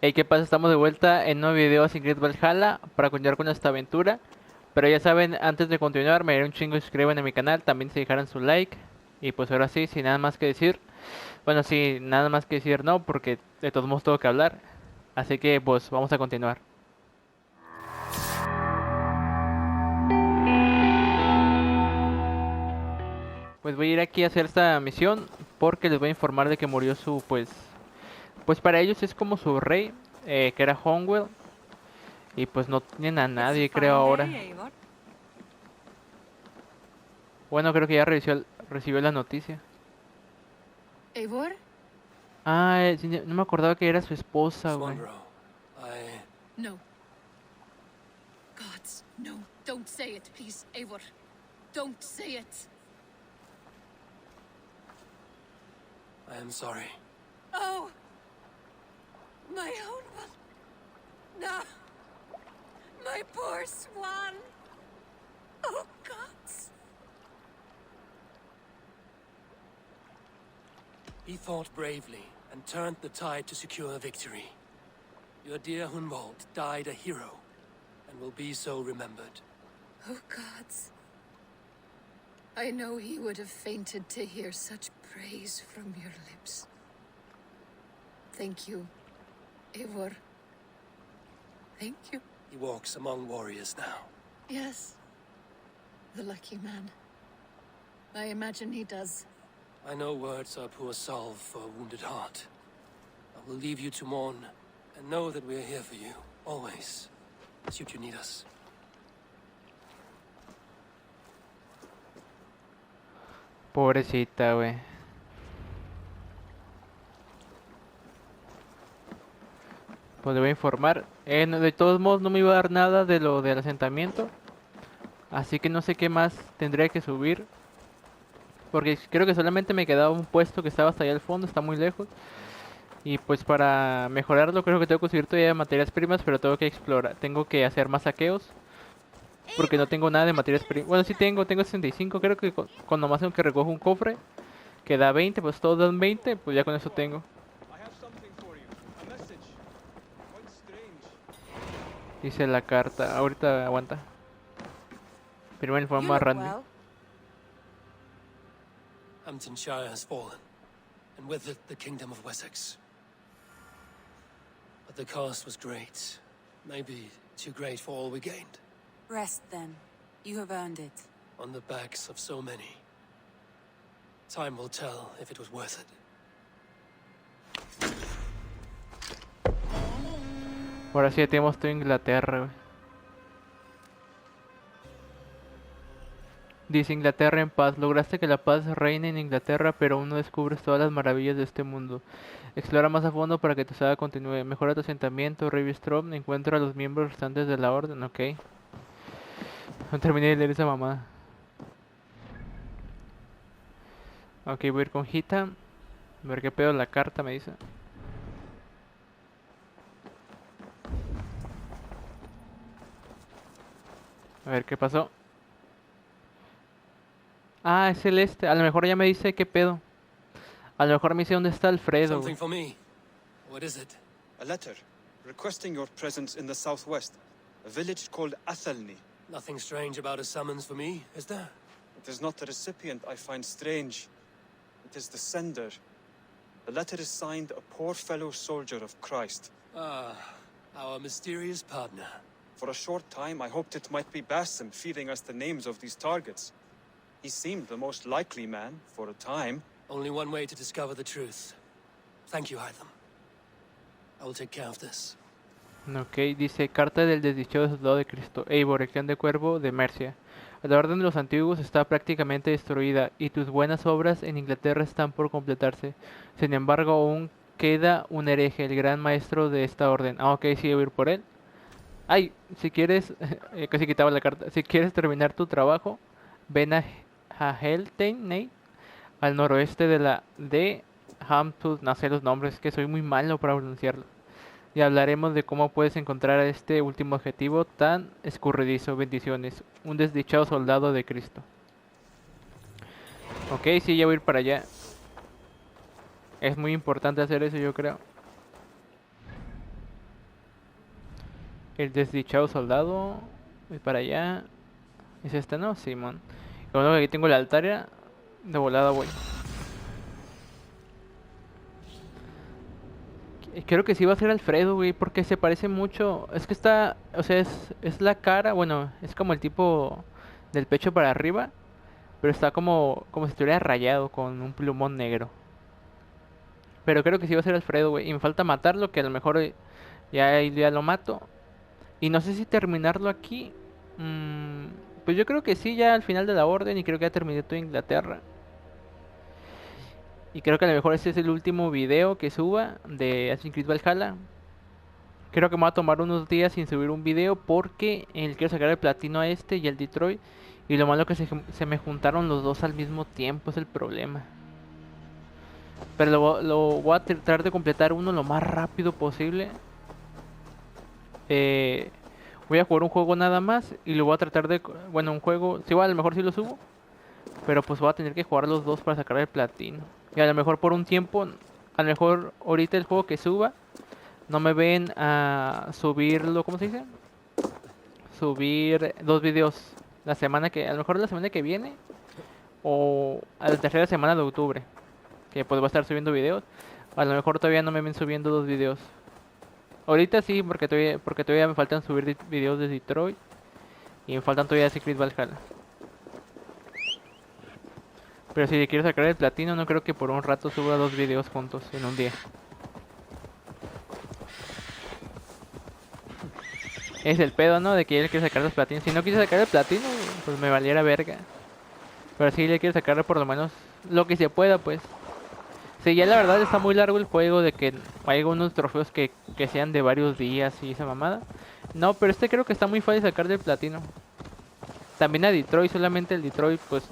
Hey, ¿qué pasa? Estamos de vuelta en un nuevo video sin Valhalla para continuar con esta aventura. Pero ya saben, antes de continuar, me haría un chingo si se suscriban a mi canal, también se dejaran su like. Y pues ahora sí, sin nada más que decir. Bueno, sí, nada más que decir no, porque de todos modos tengo que hablar. Así que pues vamos a continuar. Pues voy a ir aquí a hacer esta misión porque les voy a informar de que murió su, pues para ellos es como su rey, que era Hongwell. Y pues no tienen a It's a nadie, creo fine ahora. day, Eivor. Bueno, creo que ya recibió la noticia. Eivor? Ah, sí, no me acordaba que era su esposa, güey. Swanborough, No. Gods, no. Don't say it, please, Eivor. Don't say it. I am sorry. Oh! My own one. No. My poor swan. Oh, gods. He fought bravely and turned the tide to secure victory. Your dear Hunwald died a hero and will be so remembered. Oh, gods. I know he would have fainted to hear such praise from your lips. Thank you, Eivor. Thank you. He walks among warriors now. Yes. The lucky man. I imagine he does. I know words are poor salve for a wounded heart. I will leave you to mourn and know that we are here for you, always, should you need us. Pobrecita, güey. Pues le voy a informar. De todos modos no me iba a dar nada de lo del asentamiento. Así que no sé qué más tendría que subir. Porque creo que solamente me quedaba un puesto que estaba hasta allá al fondo, está muy lejos. Y pues para mejorarlo creo que tengo que subir todavía materias primas, pero tengo que explorar, tengo que hacer más saqueos. Porque no tengo nada de materias primas. Bueno, sí tengo 65, creo que con nomás tengo que recoger un cofre que da 20, pues todos dan 20, pues ya con eso tengo. Dice la carta, ahorita aguanta. Primero el forma Randy. Hamptonshire has fallen, and with it the kingdom of Wessex. But the cost was great. Maybe too great for all we gained. Rest then. You have earned it. On the backs of so many. Time will tell if it was worth it. Ahora sí ya tenemos todo Inglaterra, güey. Dice Inglaterra en paz. Lograste que la paz reine en Inglaterra, pero aún no descubres todas las maravillas de este mundo. Explora más a fondo para que tu saga continúe. Mejora tu asentamiento, Ravenstrom. Encuentra a los miembros restantes de la orden. Ok. No terminé de leer esa mamada. Ok, voy a ir con Hita. A ver qué pedo la carta me dice. A ver qué pasó. Ah, es el este. A lo mejor ya me dice qué pedo. A lo mejor me dice dónde está Alfredo. Something for me. What is it? A letter requesting your presence in the southwest, a village called Athelney. Nothing strange about a summons for me, is there? It is not the recipient I find strange. It is the sender. The letter is signed a poor fellow soldier of Christ. Ah, our mysterious partner. For a short time, I hoped it might be Basim feeding us the names of these targets. He seemed the most likely man, for a time. Only one way to discover the truth. Thank you, Hytham. I will take care of this. Ok, dice carta del desdichado soldado de Cristo. Eivor, región de Cuervo de Mercia. La orden de los antiguos está prácticamente destruida y tus buenas obras en Inglaterra están por completarse. Sin embargo, aún queda un hereje, el gran maestro de esta orden. Ah, ok, sí, voy a ir por él. Ay, si quieres, casi quitaba la carta. Si quieres terminar tu trabajo, ven a Helteney, al noroeste de Hampton. No sé los nombres, que soy muy malo para pronunciarlo. Y hablaremos de cómo puedes encontrar a este último objetivo tan escurridizo. Bendiciones. Un desdichado soldado de Cristo. Ok, sí, ya voy a ir para allá. Es muy importante hacer eso, yo creo. El desdichado soldado. Voy para allá. ¿Es este, no? Simón. Y bueno, aquí tengo la altaria. De volada voy. Creo que sí va a ser Alfredo, güey, porque se parece mucho. Es que está, o sea, es la cara, bueno, es como el tipo del pecho para arriba, pero está como si estuviera rayado con un plumón negro. Pero creo que sí va a ser Alfredo, güey, y me falta matarlo, que a lo mejor ya lo mato. Y no sé si terminarlo aquí. Mm, pues yo creo que sí, ya al final de la orden, y creo que ya terminé toda Inglaterra. Y creo que a lo mejor este es el último video que suba de Assassin's Creed Valhalla. Creo que me va a tomar unos días sin subir un video porque quiero sacar el platino a este y el Detroit. Y lo malo que se me juntaron los dos al mismo tiempo, es el problema. Pero lo voy a tratar de completar uno lo más rápido posible. Eh, Voy a jugar un juego nada más y lo voy a tratar de... Bueno, un juego... Sí, igual a lo mejor sí lo subo. Pero pues voy a tener que jugar los dos para sacar el platino. Y a lo mejor por un tiempo... A lo mejor ahorita el juego que suba no me ven a subirlo, ¿cómo se dice? Subir 2 videos la semana que, a lo mejor la semana que viene o a la tercera semana de octubre, que pues voy a estar subiendo videos. A lo mejor todavía no me ven subiendo 2 videos. Ahorita sí, porque todavía me faltan subir videos de Detroit y me faltan todavía Secret Valhalla. Pero si le quiero sacar el platino, no creo que por un rato suba 2 videos juntos en un día. Es el pedo, ¿no? De que él quiere sacar los platinos. Si no quise sacar el platino, pues me valiera verga. Pero sí le quiero sacar por lo menos lo que se pueda, pues. Sí, ya la verdad está muy largo el juego, de que hay algunos trofeos que sean de varios días y esa mamada. No, pero este creo que está muy fácil sacar del platino. También a Detroit, solamente el Detroit, pues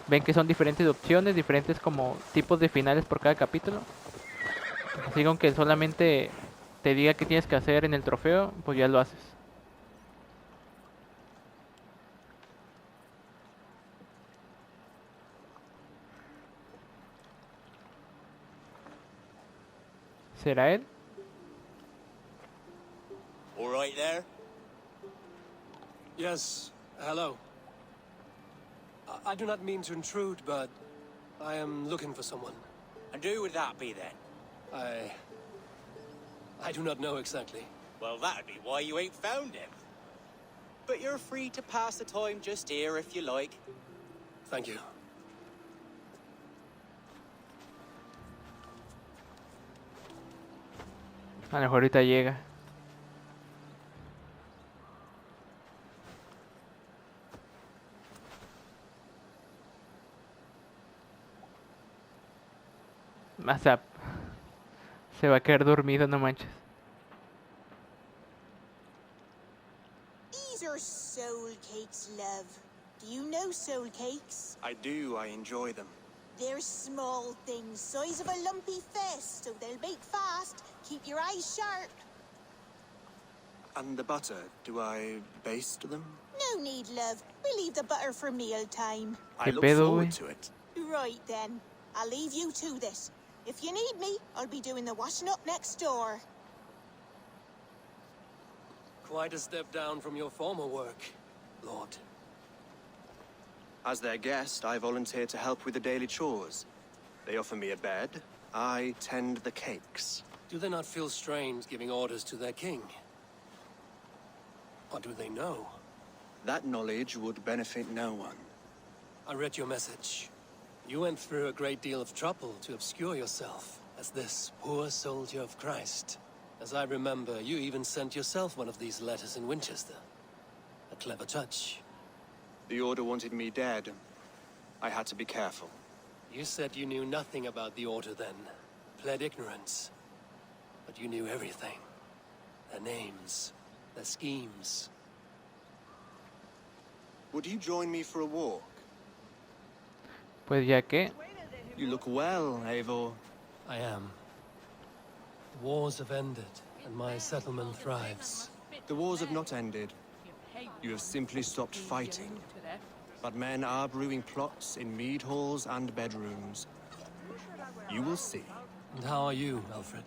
ven que son diferentes opciones, diferentes como tipos de finales por cada capítulo. Así que aunque solamente te diga qué tienes que hacer en el trofeo, pues ya lo haces. ¿Será él? All right there? Yes, hello. I do not mean to intrude, but I am looking for someone. And who would that be then? I do not know exactly. Well, that'd be why you ain't found him. But you're free to pass the time just here if you like. Thank you. A lo mejor ahorita llega. Hasta se va a quedar dormido, no manches. These are soul cakes, love. Do you know soul cakes? I do, I enjoy them. They're small things, size of a lumpy fist, so they'll bake fast. Keep your eyes sharp. And the butter, do I baste them? No need, love. We'll leave the butter for meal time. I look pedo, forward güey? to it. Right then. I'll leave you to this. If you need me, I'll be doing the washing up next door. Quite a step down from your former work, Lord. As their guest, I volunteer to help with the daily chores. They offer me a bed. I tend the cakes. Do they not feel strange giving orders to their king? Or do they know? That knowledge would benefit no one. I read your message. You went through a great deal of trouble to obscure yourself as this poor soldier of Christ. As I remember, you even sent yourself one of these letters in Winchester. A clever touch. The Order wanted me dead. I had to be careful. You said you knew nothing about the Order then. Pled ignorance. But you knew everything. Their names. Their schemes. Would you join me for a walk? Pues ya que... You look well, Eivor. I am. The wars have ended, and my settlement thrives. The wars have not ended. You have simply stopped fighting. But men are brewing plots in mead halls and bedrooms. You will see. And how are you, Alfred?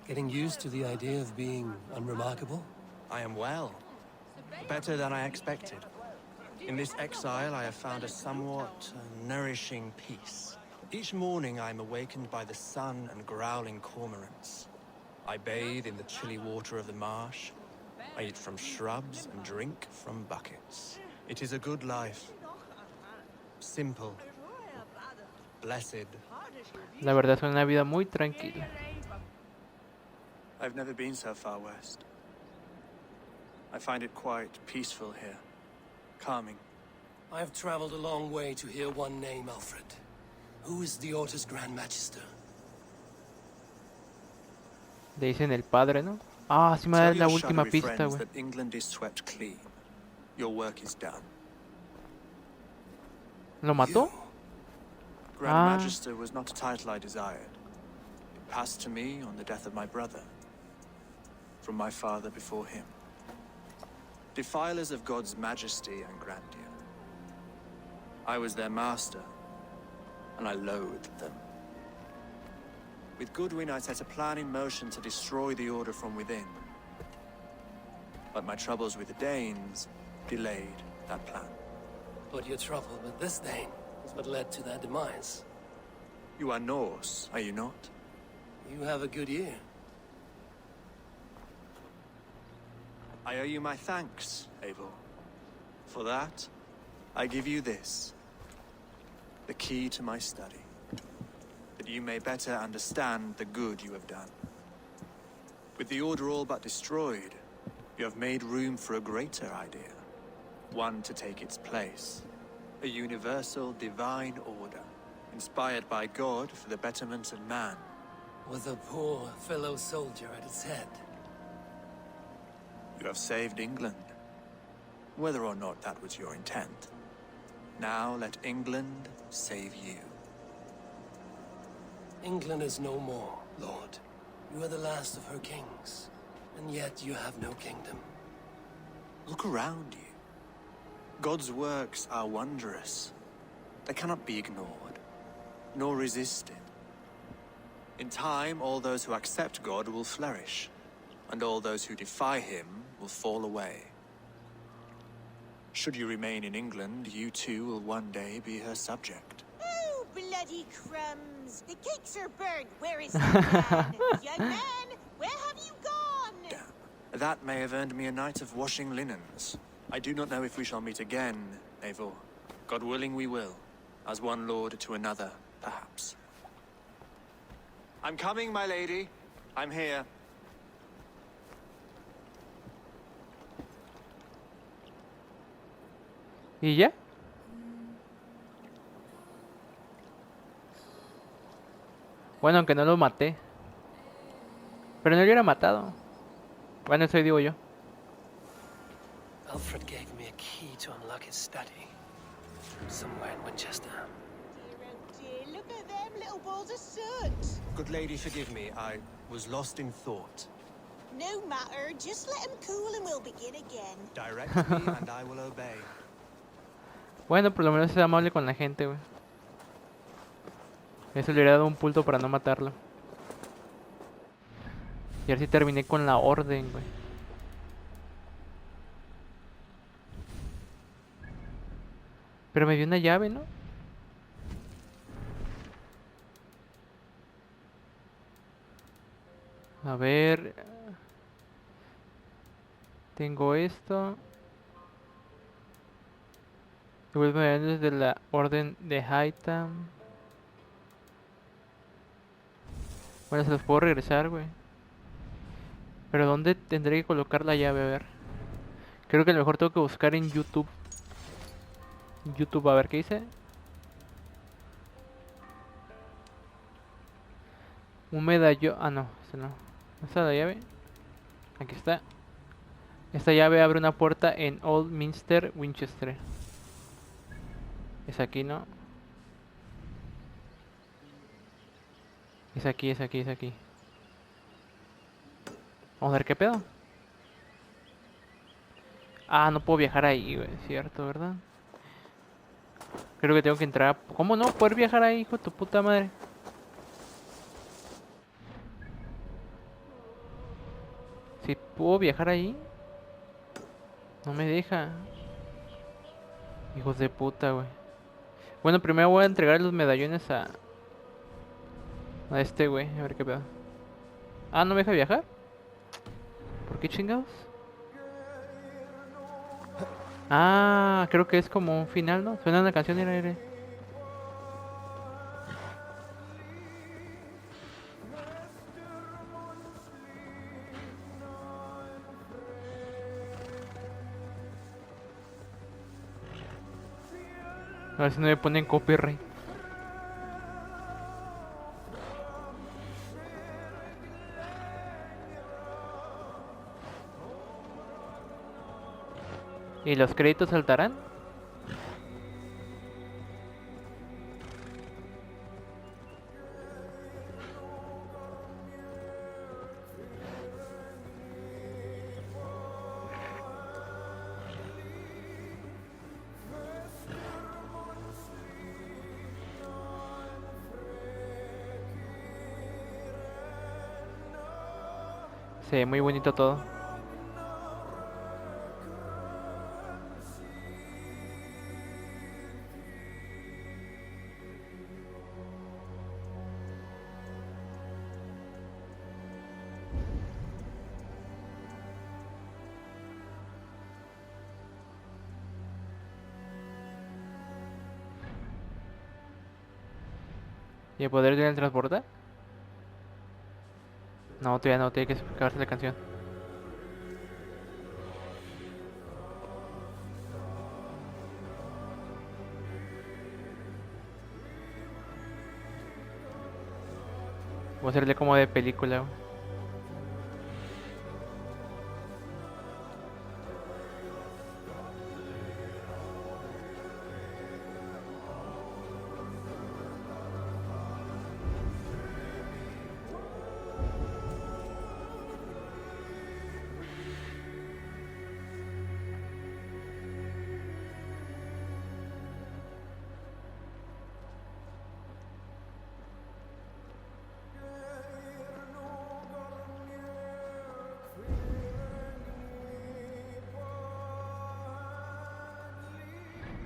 Getting used to the idea of being unremarkable? I am well. Better than I expected. In this exile, I have found a somewhat nourishing peace. Each morning, I am awakened by the sun and growling cormorants. I bathe in the chilly water of the marsh. I eat from shrubs and drink from buckets. It is a good life. Simple. Blessed. La verdad es una vida muy tranquila. I've never been so far west. I find it quite peaceful here. Calming. I have traveled a long way to hear one name, Alfred. Who is the Orta's Grand Magister? Le dicen el padre, ¿no? Ah, sí me da Tell la your última shadowy pista, friends güey. that England is swept clean. Your work is done. ¿Lo mató? Grand Magister was not a title I desired. It passed to me on the death of my brother. From my father before him. Defilers of God's majesty and grandeur. I was their master, and I loathed them. With Goodwin, I set a plan in motion to destroy the Order from within. But my troubles with the Danes delayed that plan. But your trouble with this Dane is what led to their demise. You are Norse, are you not? You have a good ear. I owe you my thanks, Eivor. For that, I give you this. The key to my study. That you may better understand the good you have done. With the Order all but destroyed, you have made room for a greater idea. One to take its place. A universal divine order, inspired by God for the betterment of man. With a poor fellow soldier at its head. You have saved England, whether or not that was your intent. Now let England save you. England is no more, Lord. You are the last of her kings, and yet you have no kingdom. Look around you. God's works are wondrous. They cannot be ignored, nor resisted. In time, all those who accept God will flourish, and all those who defy him will fall away. Should you remain in England, you too will one day be her subject. Oh, bloody crumbs! The cakes are burnt. Where is the man? Young man, where have you gone? Damn. That may have earned me a night of washing linens. I do not know if we shall meet again, Eivor. God willing we will. As one lord to another, perhaps. I'm coming, my lady. I'm here. ¿Y ya? Bueno, aunque no lo maté. Pero no lo hubiera matado. Bueno, eso digo yo. Alfred gave me a key to unlock his study. Somewhere in Winchester. Dear, oh dear, look at them little balls of soot. Good lady, forgive me. I was lost in thought. No matter, just let him cool and we'll begin again. Direct me and I will obey. Bueno, por lo menos es amable con la gente, güey. Eso le hubiera dado un punto para no matarlo. Y ahora sí terminé con la orden, güey. Pero me dio una llave, ¿no? A ver. Tengo esto. Vuelve desde la orden de Haitam. Bueno, se los puedo regresar, güey. Pero ¿dónde tendré que colocar la llave? A ver. Creo que a lo mejor tengo que buscar en YouTube. YouTube, a ver qué dice. Un medallón. Ah, no, este no. ¿Dónde está la llave? Aquí está. Esta llave abre una puerta en Old Minster, Winchester. Es aquí, ¿no? Es aquí, es aquí, es aquí. Vamos a ver qué pedo. Ah, no puedo viajar ahí, güey. Cierto, ¿verdad? Creo que tengo que entrar. ¿Cómo no? ¿Poder viajar ahí, hijo de tu puta madre? Si puedo viajar ahí. No me deja. Hijos de puta, güey. Bueno, primero voy a entregar los medallones a este güey. A ver qué pedo. Ah, ¿no me deja viajar? ¿Por qué chingados? Ah, creo que es como un final, ¿no? Suena una canción y era. A ver si no me ponen copyright. ¿Y los créditos saltarán? Sí, muy bonito todo. ¿Y el poder de transportar? No, todavía no, tiene que acabarse la canción. Voy a hacerle como de película, güey.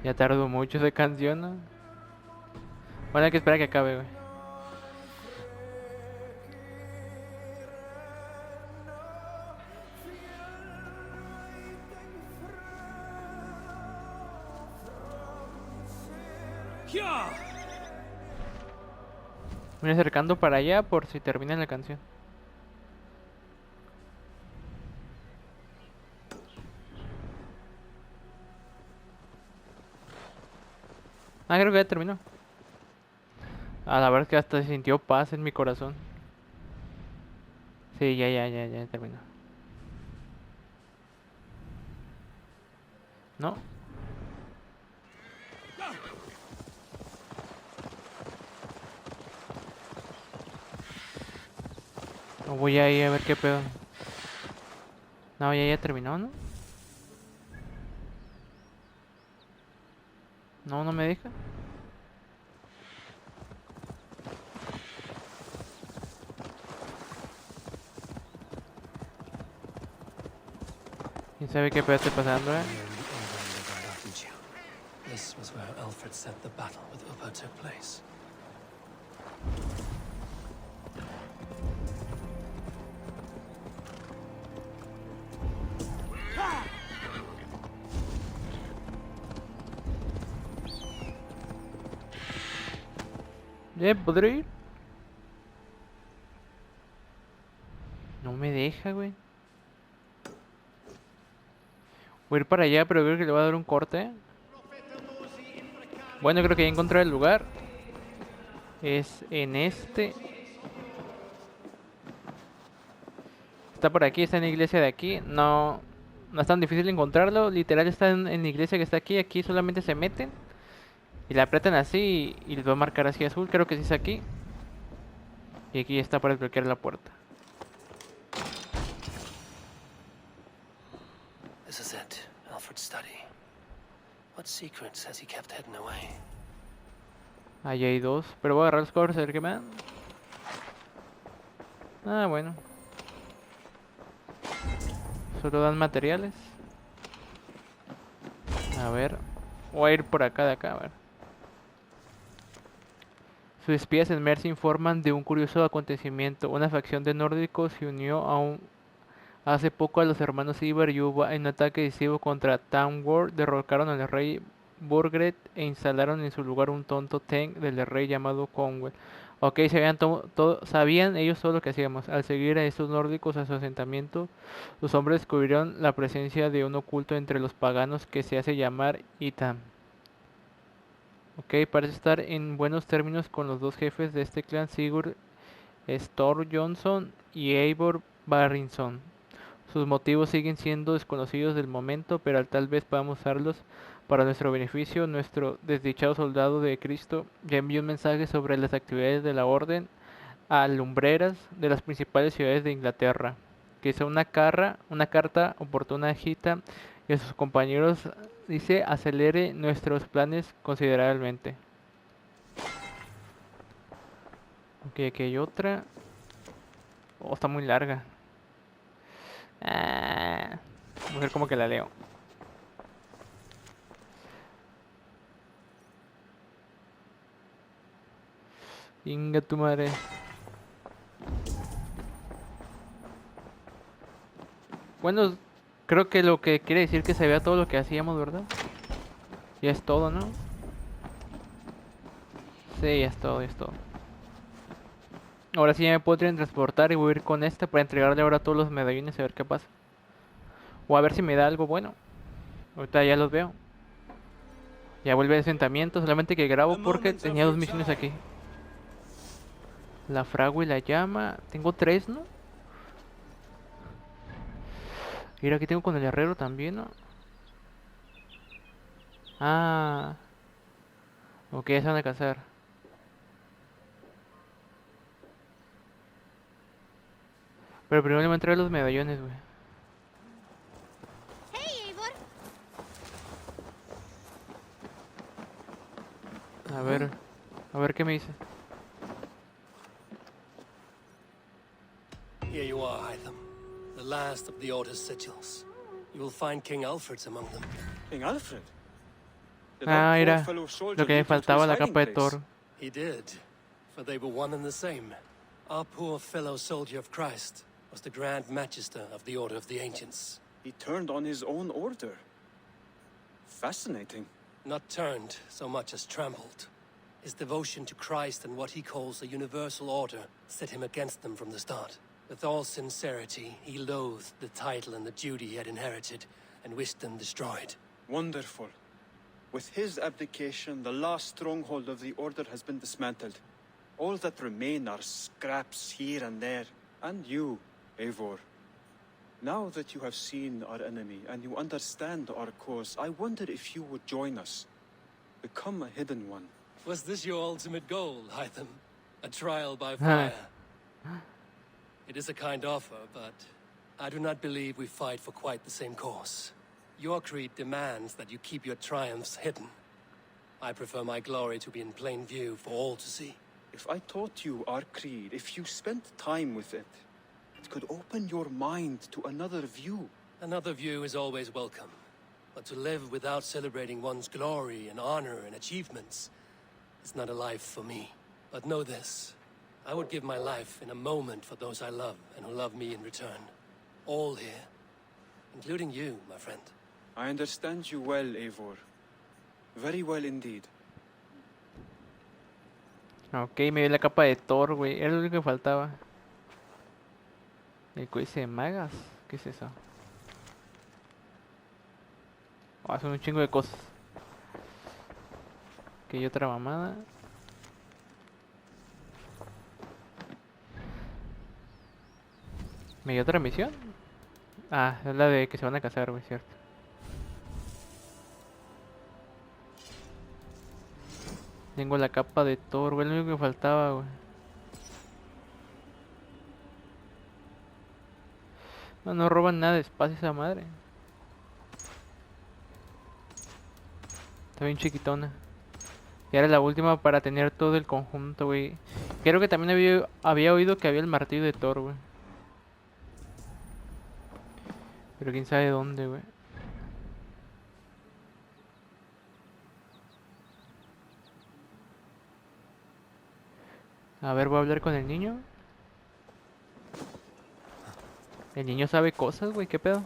Ya tardó mucho esa canción, ¿no? Bueno, hay que esperar a que acabe, güey. Voy acercando para allá por si termina la canción. Ah, creo que ya terminó. A la verdad es que hasta se sintió paz en mi corazón. Sí, ya terminó. ¿No? O voy a ir a ver qué pedo. No, ya terminó, ¿no? No, no me deja. ¿Quién sabe qué pedo está pasando, eh? This was where Alfred said the battle with Upa took place. ¿Podré ir? No me deja, güey. Voy a ir para allá, pero creo que le va a dar un corte. Bueno, creo que ya encontré el lugar. Es en este. Está por aquí, está en la iglesia de aquí. No, no es tan difícil encontrarlo. Literal está en la iglesia que está aquí. Aquí solamente se meten y la apretan así y les va a marcar así azul. Creo que sí es aquí. Y aquí está para desbloquear la puerta. This is it, Alfred's study. What secrets has he kept hidden away? Ahí hay dos, pero voy a agarrar los cobres a ver qué me dan. Ah, bueno. Solo dan materiales. A ver. Voy a ir por acá, de acá, a ver. Sus espías en Mercia informan de un curioso acontecimiento. Una facción de nórdicos se unió hace poco a los hermanos Eivor y Uva en un ataque decisivo contra Tamworth. Derrocaron al rey Burgred e instalaron en su lugar un tonto Teng del rey llamado Conwell. Ok, sabían ellos todo lo que hacíamos. Al seguir a estos nórdicos a su asentamiento, los hombres descubrieron la presencia de un oculto entre los paganos que se hace llamar Itam. Ok, parece estar en buenos términos con los dos jefes de este clan, Sigurd Johnson y Eivor Barrinson. Sus motivos siguen siendo desconocidos del momento, pero tal vez podamos usarlos para nuestro beneficio. Nuestro desdichado soldado de Cristo ya envió un mensaje sobre las actividades de la orden a lumbreras de las principales ciudades de Inglaterra, que es una carta oportuna agita y a sus compañeros dice acelere nuestros planes considerablemente. Ok, aquí hay otra. Oh, está muy larga. Vamos a ver cómo que la leo. Inga tu madre. Bueno, creo que lo que quiere decir que se vea todo lo que hacíamos, ¿verdad? Ya es todo, ¿no? Sí, ya es todo, ya es todo. Ahora sí ya me puedo transportar y voy a ir con este para entregarle ahora todos los medallones y a ver qué pasa. O a ver si me da algo bueno. Ahorita ya los veo. Ya vuelve el asentamiento, solamente que grabo porque tenía 2 misiones aquí. La fragua y la llama. Tengo 3, ¿no? Mira, aquí tengo con el herrero también, ¿no? Ah. Ok, ya se van a casar. Pero primero le voy a entregar los medallones, güey. Hey, Eivor. A ver qué me dice. Here you are, Hytham. The last of the Order's sigils. You will find King Alfred's among them. King Alfred? Did Ah, our poor mira. fellow soldier Lo que me lead you to faltaba, his la hiding capa de place? Thor. He did, for they were one and the same. Our poor fellow soldier of Christ was the Grand Magister of the Order of the Ancients. He turned on his own order. Fascinating. Not turned so much as trampled. His devotion to Christ and what he calls a universal order set him against them from the start. With all sincerity, he loathed the title and the duty he had inherited and wished them destroyed. Wonderful. With his abdication, the last stronghold of the Order has been dismantled. All that remain are scraps here and there. And you, Eivor. Now that you have seen our enemy and you understand our cause, I wonder if you would join us. Become a hidden one. Was this your ultimate goal, Hytham? A trial by fire? It is a kind offer, but I do not believe we fight for quite the same cause. Your creed demands that you keep your triumphs hidden. I prefer my glory to be in plain view for all to see. If I taught you our creed, if you spent time with it, it could open your mind to another view. Another view is always welcome. But to live without celebrating one's glory and honor and achievements is not a life for me. But know this. I would give my life in a moment for those I love and who love me in return. All here. Including you, my friend. I understand you well, Eivor. Very well indeed. Ok, me dio la capa de Thor, güey. Era lo único que faltaba. El códice de magas. ¿Qué es eso? Oh, son un chingo de cosas. Ok, y otra mamada. ¿Me dio otra misión? Ah, es la de que se van a casar, güey, cierto. Tengo la capa de Thor, güey, lo único que faltaba, güey. No, no roban nada de espacio esa madre. Está bien chiquitona. Y era la última para tener todo el conjunto, güey. Creo que también había oído que había el martillo de Thor, güey. Pero quién sabe dónde, güey. A ver, voy a hablar con el niño. El niño sabe cosas, güey, ¿qué pedo?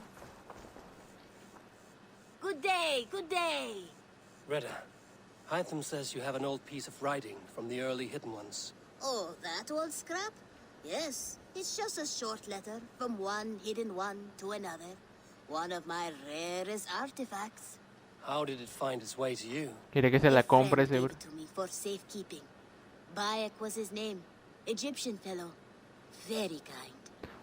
Good day, good day. Reda, Hytham says you have an old piece of writing from the early Hidden Ones. Oh, that old scrap? Yes, it's just a short letter from one hidden one to another. One of my rarest artifacts. How did it find its way to you? Quiere que se A la friend compre, gave seguro. it to me for safekeeping. Bayek was his name. Egyptian fellow. Very kind.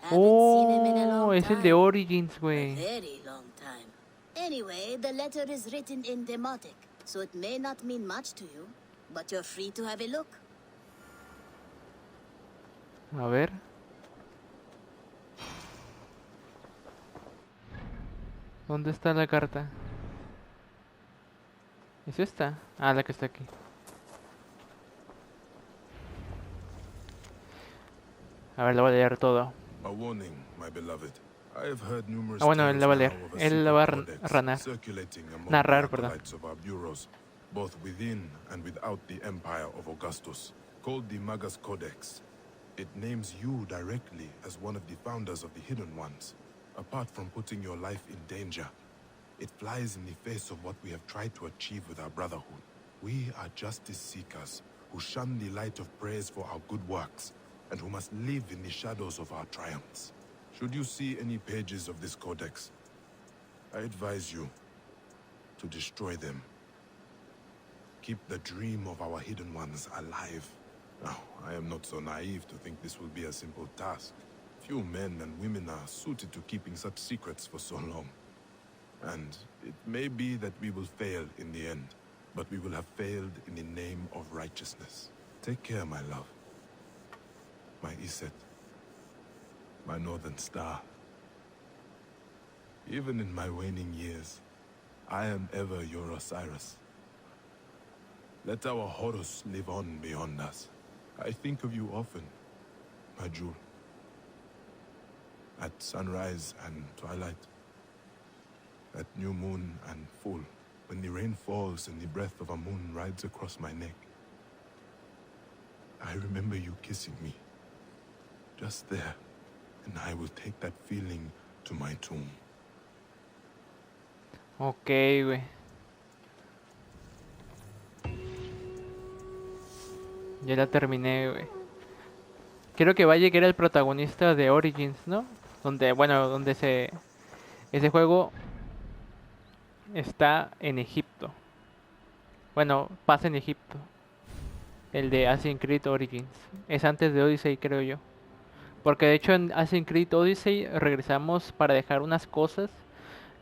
Haven't seen him in a Oh, long es el de time. Origins, A güey. very long time. Anyway, the letter is written in Demotic, so it may not mean much to you, but you're free to have a look. A ver. ¿Dónde está la carta? ¿Es esta? Ah, la que está aquí. A ver, lo voy a leer todo. A warning, my beloved. I have heard numerous Ah, bueno, él tales la va a now leer. of a Él la va a secret codex ranar. circulating among Narrar, the perdón. acolytes of our bureaus, both within and without the empire of Augustus, called the Magus Codex. It names you directly as one of the founders of the Hidden Ones. Apart from putting your life in danger, it flies in the face of what we have tried to achieve with our brotherhood. We are justice seekers who shun the light of praise for our good works, and who must live in the shadows of our triumphs. Should you see any pages of this codex, I advise you to destroy them. Keep the dream of our hidden ones alive. Now, I am not so naive to think this will be a simple task. Few men and women are suited to keeping such secrets for so long. And it may be that we will fail in the end, but we will have failed in the name of righteousness. Take care, my love. My Iset. My northern star. Even in my waning years, I am ever your Osiris. Let our Horus live on beyond us. I think of you often, my jewel. At sunrise and twilight. At new moon and full, when the rain falls and the breath of a moon rides across my neck. I remember you kissing me. Just there, and I will take that feeling to my tomb. Ok, güey. Ya la terminé, güey. Quiero que Valle, que era el protagonista de Origins, ¿no? Donde, bueno, donde ese juego está en Egipto. Bueno, pasa en Egipto. El de Assassin's Creed Origins. Es antes de Odyssey, creo yo. Porque de hecho en Assassin's Creed Odyssey regresamos para dejar unas cosas.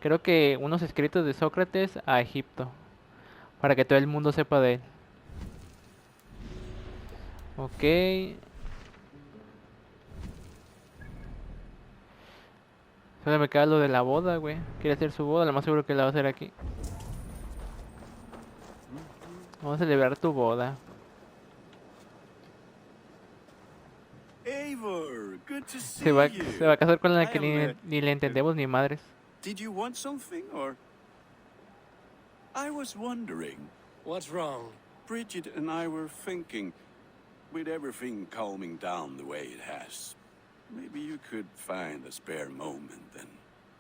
Creo que unos escritos de Sócrates a Egipto. Para que todo el mundo sepa de él. Ok. Solo me queda lo de la boda, güey. Quiere hacer su boda, lo más seguro que la va a hacer aquí. Vamos a celebrar tu boda. Eivor, good to see Se va you. a casar con la que I am, ni le entendemos ni madres. Did you want something, or? I was wondering. What's wrong? Bridget and I were thinking, with everything calming down the way it has, maybe you could find a spare moment and...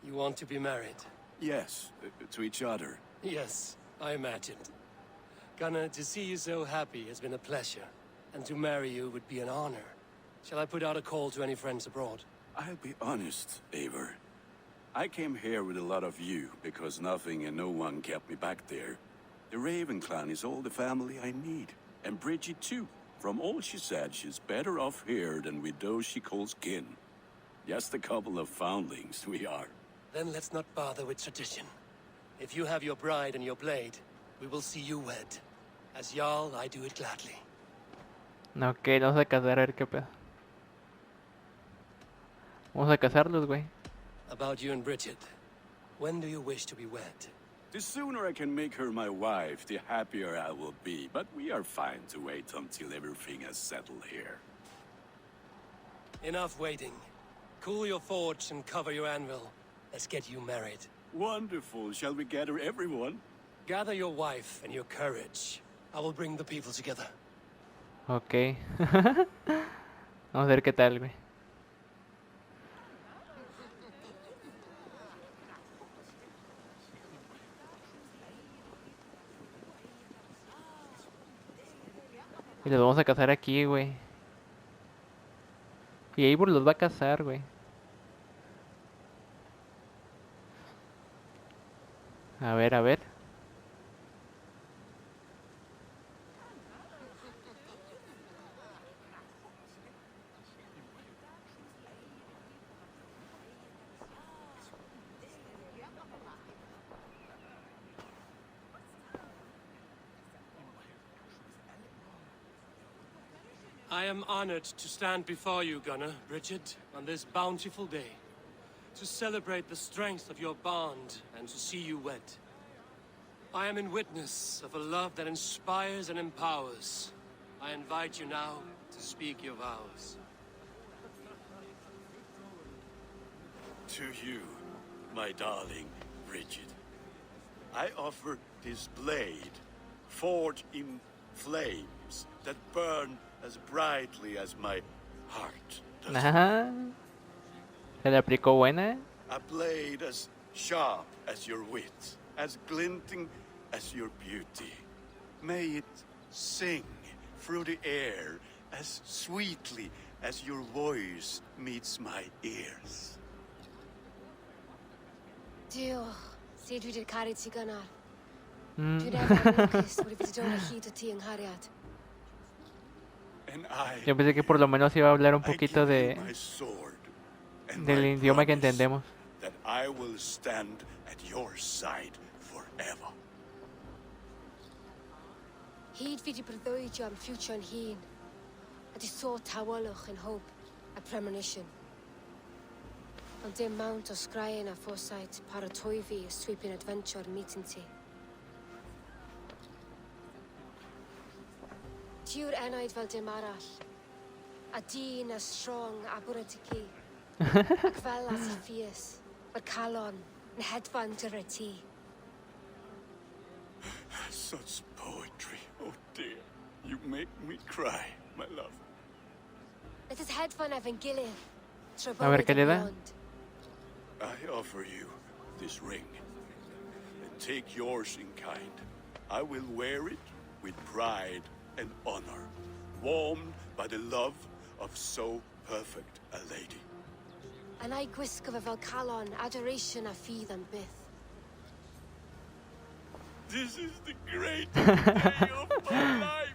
You want to be married? Yes, to each other. Yes, I imagined. Gunnar, to see you so happy has been a pleasure, and to marry you would be an honor. Shall I put out a call to any friends abroad? I'll be honest, Eivor. I came here with a lot of you, because nothing and no one kept me back there. The Raven clan is all the family I need, and Bridget too. From all she said, she's better off here than with those she calls kin. Just a couple of foundlings we are. Then let's not bother with tradition. If you have your bride and your blade, we will see you wed. As Jarl, I do it gladly. Ok, vamos a casar, a ver qué pedo. Vamos a casarlos, güey. About you and Bridget, when do you wish to be wed? The sooner I can make her my wife, the happier I will be. But we are fine to wait until everything has settled here. Enough waiting. Cool your forge and cover your anvil. Let's get you married. Wonderful. Shall we gather everyone? Gather your wife and your courage. I will bring the people together. Ok. Vamos a ver qué tal, güey. Y los vamos a cazar aquí, güey. Y Eivor los va a cazar, güey. A ver, a ver. I am honored to stand before you, Gunnar, Bridget, on this bountiful day, to celebrate the strength of your bond and to see you wed. I am in witness of a love that inspires and empowers. I invite you now to speak your vows. To you, my darling Bridget, I offer this blade, forged in flames that burn as brightly as my heart does. Ajá. Se le aplicó buena, ¿eh? A blade as sharp as your wit, as glinting as your beauty. May it sing through the air as sweetly as your voice meets my ears. Dio, sé du det karit sig Gunnar. Mm. Du där Lucas, och det vill dåna hit och ting harjat. And I, Yo pensé que por lo menos iba a hablar un I poquito give you de my sword and del my idioma que promise entendemos. that I will stand at your side forever. Hyd fi di breuddwydio am future yn hun. A di so tawalwch yn hope a premonition. Ond dim mount o sgraen a foresight paratoi fi a sweeping adventure meeting ti. Tiw'r enaid fel dim arall. A dyn as strong a bwrdd y ci. Ac fel at y ffies. Mae'r calon yn hedfan dyr y ti. Such poetry, oh dear. You make me cry, my love. Let us hedfan efo'n gilydd. A ver, ¿qué le da? I offer you this ring. And take yours in kind. I will wear it with pride and honor, warmed by the love of so perfect a lady. And I gwisgo fe fel calon, adoration a ffydd am byth. This is the greatest day of my life.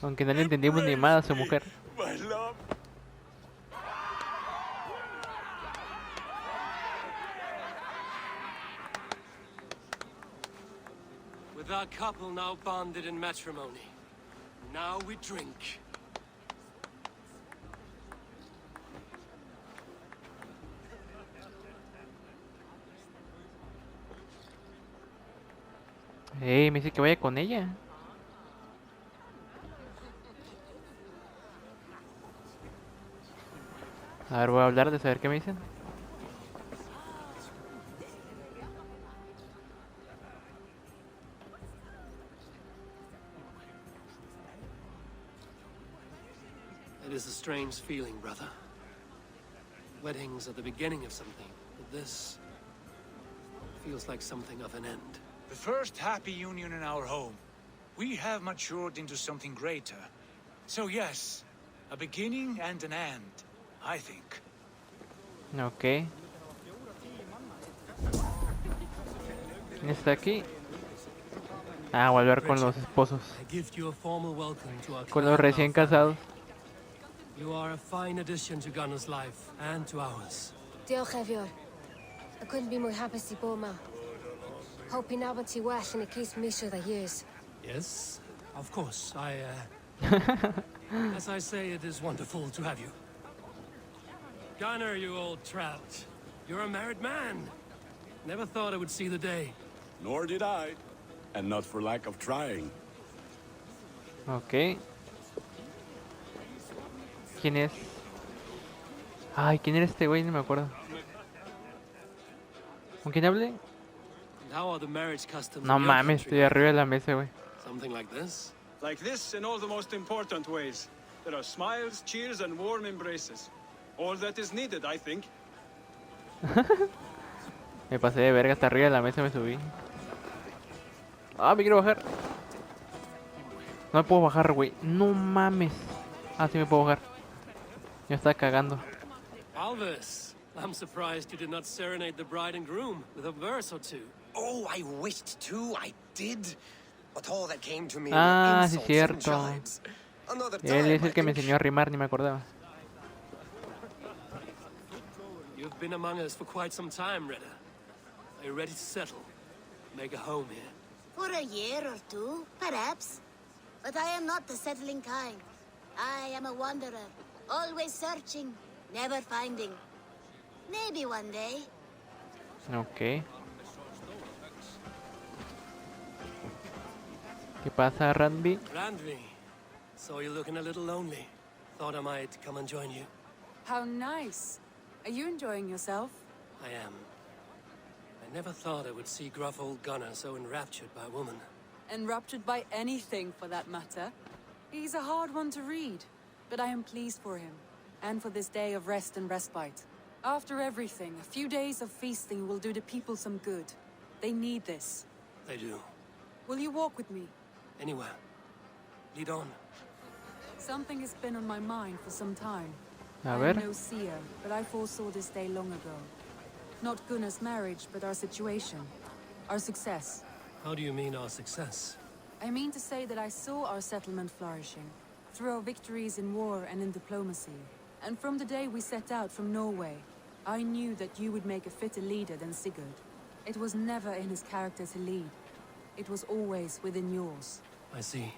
Aunque no le entendimos ni más a su mujer. My love. With our couple now bonded in matrimony, now we drink. Me dice que vaya con ella. A ver, voy a hablar de saber qué me dicen. It is a strange feeling, brother. Weddings are the beginning of something, but this feels like something of an end. The first happy union in our home. We have matured into something greater. So yes, a beginning and an end, I think. Ok. ¿Quién está aquí? Ah, voy a hablar con los esposos. I give you a formal welcome to our Con los clan, recién our family. casados. You are a fine addition to Gunnar's life and to ours. Diolch Eivor. I couldn't be more happy to bo yma. Hoping nabod ti well yn y cys misoedd a years. Yes, of course. As I say, it is wonderful to have you. Gunnar, you old trout. You're a married man. Never thought I would see the day. Nor did I. And not for lack of trying. Ok. ¿Quién es? Ay, ¿quién era este güey? No me acuerdo. ¿Con quién hablé? And how are the marriage customs No of your mames, country? estoy arriba de la mesa, güey. Something like this? Like this in all the most important ways. There are smiles, cheers, and warm embraces. All that is needed, I think. Me pasé de verga hasta arriba de la mesa, me subí. Ah, me quiero bajar. No me puedo bajar, güey. No mames. Ah, sí me puedo bajar. Yo estaba cagando. Alvis, I'm surprised you did not serenade the bride and groom with a verse or two. Oh, I wished to, I did. But all that came to me Ah, were sí, insults and cierto. jibes. Another Él time, es el I que me think. enseñó a rimar, ni me acordaba. You've been among us for quite some time, Redder. Are you ready to settle? Make a home here? For a year or two, perhaps. But I am not the settling kind. I am a wanderer, always searching, never finding. Maybe one day. Ok. ¿Qué pasa, Randy? Randvi, saw you looking a little lonely. Thought I might come and join you. How nice. Are you enjoying yourself? I am. I never thought I would see gruff old Gunnar so enraptured by a woman. Enraptured by anything, for that matter. He's a hard one to read, but I am pleased for him, and for this day of rest and respite. After everything, a few days of feasting will do the people some good. They need this. They do. Will you walk with me? Anywhere. Lead on. Something has been on my mind for some time. A I ver. am no seer, but I foresaw this day long ago. Not Gunnar's marriage, but our situation. Our success. How do you mean our success? I mean to say that I saw our settlement flourishing, through our victories in war and in diplomacy. And from the day we set out from Norway, I knew that you would make a fitter leader than Sigurd. It was never in his character to lead. It was always within yours. I see.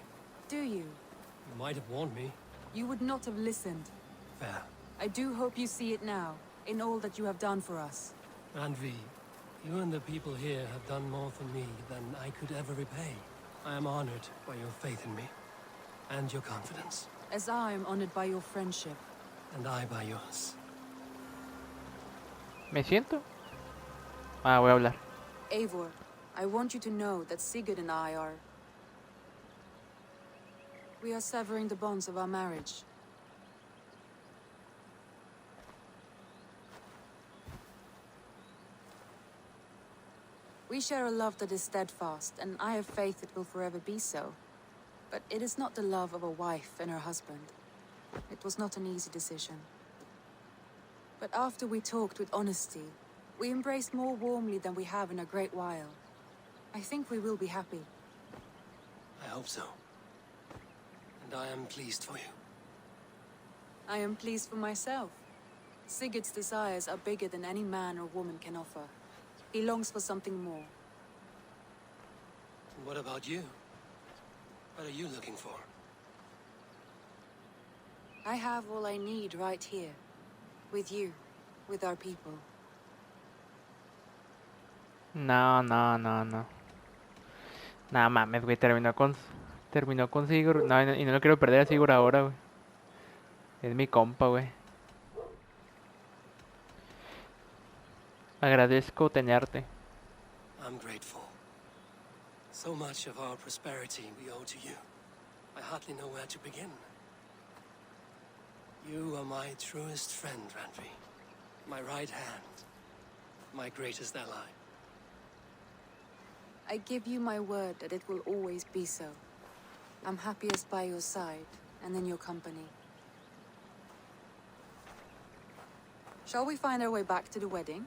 Do you? You might have warned me. You would not have listened. Fair. I do hope you see it now, in all that you have done for us. Randvi, you and the people here have done more for me than I could ever repay. I am honored by your faith in me, and your confidence. As I am honored by your friendship. And I by yours. ¿Me siento? Ah, voy a hablar. Eivor, I want you to know that Sigurd and I are... We are severing the bonds of our marriage. We share a love that is steadfast, and I have faith it will forever be so. But it is not the love of a wife and her husband. It was not an easy decision. But after we talked with honesty, we embraced more warmly than we have in a great while. I think we will be happy. I hope so. And I am pleased for you. I am pleased for myself. Sigurd's desires are bigger than any man or woman can offer. He longs for something more. And what about you? What are you looking for? I have all I need right here. With you. With our people. No. Nada mames, güey. Terminó con Sigurd. No, y no lo quiero perder a Sigurd ahora, güey. Es mi compa, güey. Agradezco tenerte. I'm grateful. So much of our prosperity we owe to you. I hardly know where to begin. You are my truest friend, Randvi. My right hand. My greatest ally. I give you my word that it will always be so. I'm happiest by your side, and in your company. Shall we find our way back to the wedding?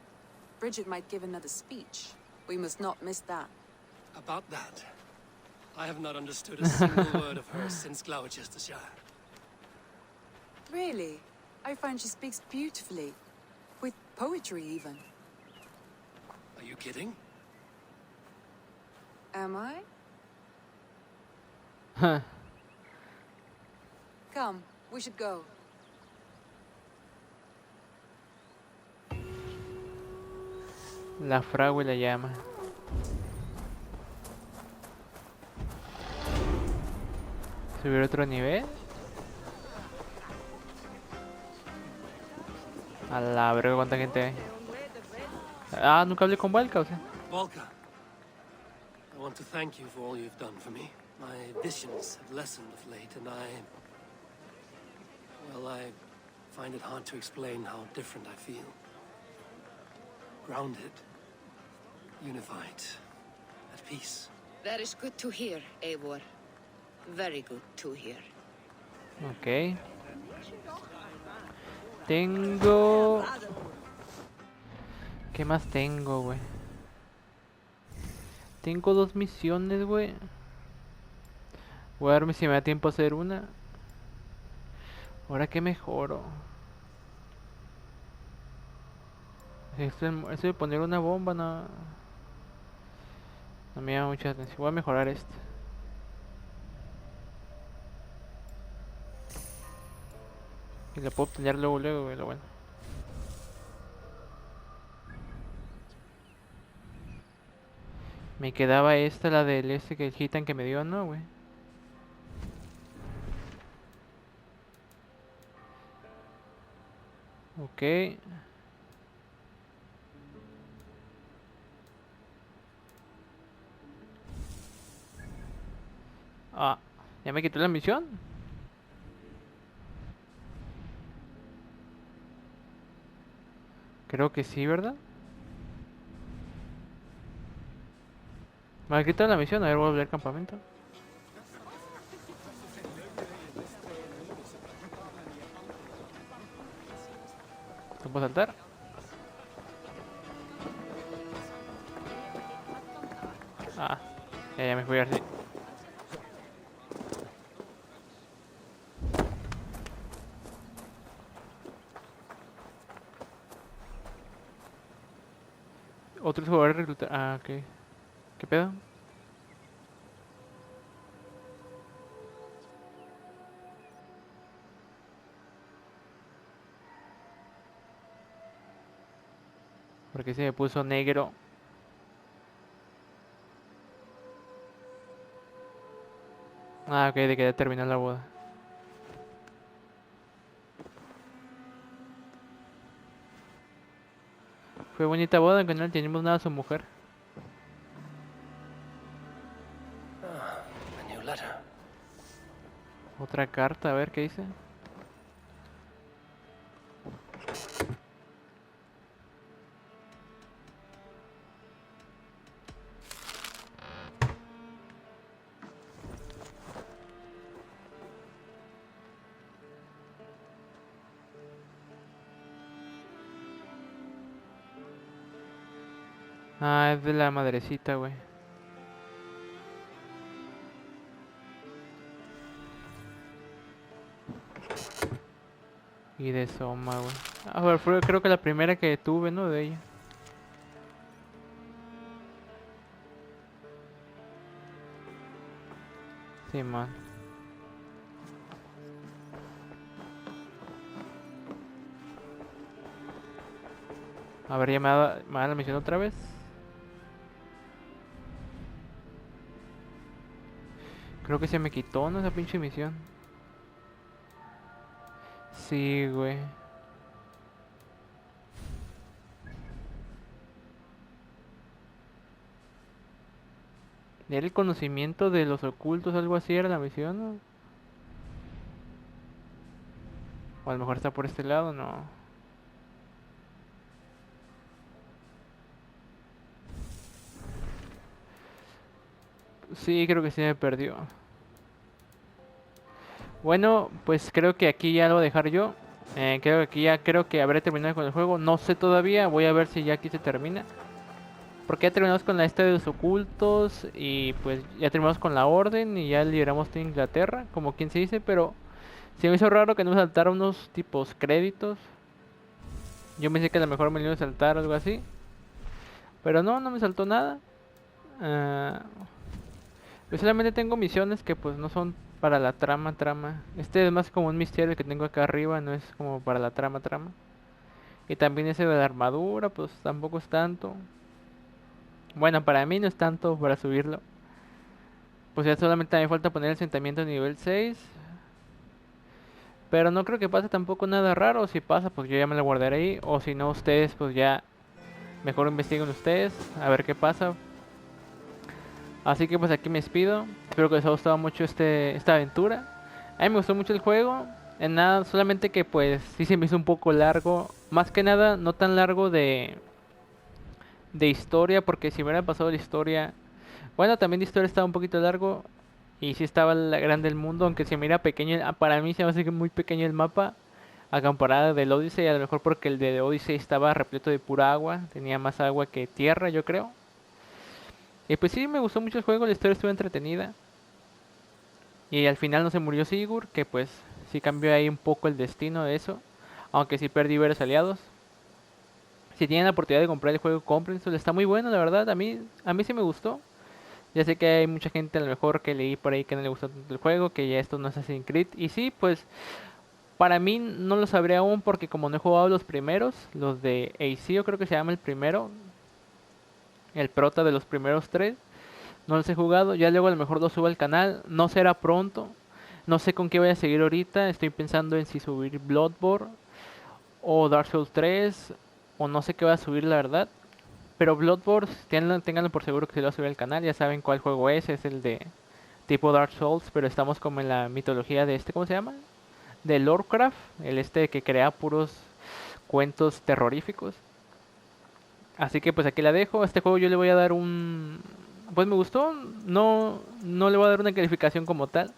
Bridget might give another speech. We must not miss that. About that, I have not understood a single word of hers since Gloucestershire. Really? I find she speaks beautifully. With poetry, even. Are you kidding? Am I? Huh. Come, we should go. La fragua y la llama. Subir otro nivel. A la verga, cuánta gente hay. Ah, nunca hablé con Valka, o sea. Volka, I want to thank you for all you've done for me, My visions have lessened of late, and well, I find it hard to explain how different I feel. Grounded, unified, at peace. That is good to hear, Eivor. Very good to hear. Ok. Tengo... ¿Qué más tengo, güey? Tengo 2 misiones, güey. Voy a verme si me da tiempo a hacer una. Ahora que mejoro. Esto de poner una bomba no me llama mucha atención. Voy a mejorar este. Y lo puedo obtener luego, güey, lo bueno. Me quedaba esta, la del que el hitan que me dio, ¿no, güey? Ok. Ah, ¿ya me quitó la misión? Creo que sí, ¿verdad? Me ha quitado la misión, a ver, voy a volver al campamento. ¿No puedo saltar? Ah, ya me fui así. Otros jugadores reclutar. Ah, ok. ¿Qué pedo? Porque se me puso negro. Ah, ok, de que ya terminó la boda. Fue bonita boda, aunque no le tenemos nada a su mujer. A new letter. Otra carta, a ver qué dice. Ah, es de la madrecita, güey. Y de Soma, güey. A ver, fue creo que la primera que tuve, ¿no? De ella. Sí, man. A ver, ya me da la misión otra vez. Creo que se me quitó, ¿no? Esa pinche misión. Sí, güey. Era el conocimiento de los ocultos, algo así era la misión, ¿no? O a lo mejor está por este lado, no. Sí, creo que sí me perdió. Bueno, pues creo que aquí ya lo voy a dejar yo. Creo que aquí ya habré terminado con el juego. No sé todavía, voy a ver si ya aquí se termina. Porque ya terminamos con la de los ocultos. Y pues ya terminamos con la orden. Y ya liberamos de Inglaterra, como quien se dice. Pero se me hizo raro que no me saltara unos tipos créditos. Yo pensé que a lo mejor me iba a saltar algo así. Pero no me saltó nada. Yo solamente tengo misiones que pues no son para la trama. Este es más como un misterio que tengo acá arriba, no es como para la trama. Y también ese de la armadura, pues tampoco es tanto. Bueno, para mí no es tanto para subirlo. Pues ya solamente me falta poner el asentamiento nivel 6. Pero no creo que pase tampoco nada raro. Si pasa, pues yo ya me lo guardaré ahí. O si no, ustedes pues ya mejor investiguen ustedes, a ver qué pasa. Así que pues aquí me despido. Espero que les haya gustado mucho esta aventura. A mí me gustó mucho el juego. En nada, solamente que pues sí se me hizo un poco largo. Más que nada, no tan largo de historia, porque si me hubiera pasado la historia... Bueno, también de historia estaba un poquito largo. Y sí estaba la grande el mundo, aunque se mira pequeño. Para mí se me hace que muy pequeño el mapa. A comparada del Odyssey, a lo mejor porque el de Odyssey estaba repleto de pura agua. Tenía más agua que tierra, yo creo. Y pues sí, me gustó mucho el juego, la historia estuvo entretenida. Y al final no se murió Sigurd, que pues sí cambió ahí un poco el destino de eso. Aunque sí perdí varios aliados. Si tienen la oportunidad de comprar el juego, cómprenselo. Está muy bueno, la verdad. A mí sí me gustó. Ya sé que hay mucha gente a lo mejor que leí por ahí que no le gustó tanto el juego, que ya esto no es Assassin's Creed. Y sí, pues para mí no lo sabré aún porque como no he jugado los primeros, los de AC, creo que se llama el primero, el prota de los primeros tres, no los he jugado. Ya luego a lo mejor los subo al canal, no será pronto. No sé con qué voy a seguir ahorita. Estoy pensando en si subir Bloodborne o Dark Souls 3 o no sé qué voy a subir, la verdad. Pero Bloodborne, ténganlo por seguro que se lo va a subir al canal. Ya saben cuál juego es el de tipo Dark Souls, pero estamos como en la mitología de ¿cómo se llama? De Lovecraft, el que crea puros cuentos terroríficos. Así que pues aquí la dejo. A este juego yo le voy a dar pues me gustó. No le voy a dar una calificación como tal.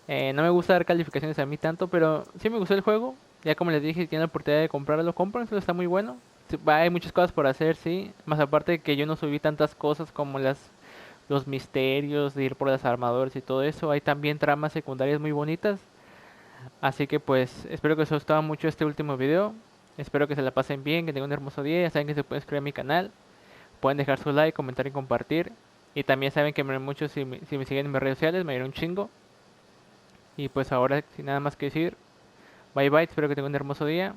No me gusta dar calificaciones a mí tanto, pero sí me gustó el juego. Ya como les dije, si tienen la oportunidad de comprarlo, cómprenselo, está muy bueno. Hay muchas cosas por hacer, sí. Más aparte de que yo no subí tantas cosas como los misterios de ir por las armaduras y todo eso. Hay también tramas secundarias muy bonitas. Así que pues espero que os haya gustado mucho este último video. Espero que se la pasen bien, que tengan un hermoso día. Ya saben que se pueden suscribir a mi canal. Pueden dejar su like, comentar y compartir. Y también saben que me ayudan mucho si me siguen en mis redes sociales, me ayudan un chingo. Y pues ahora sin nada más que decir, bye bye, espero que tengan un hermoso día.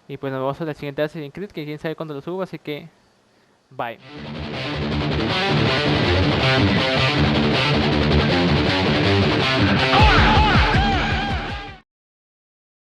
Y pues nos vemos en la siguiente Assassin's Creed, que quién sabe cuándo lo subo, así que bye.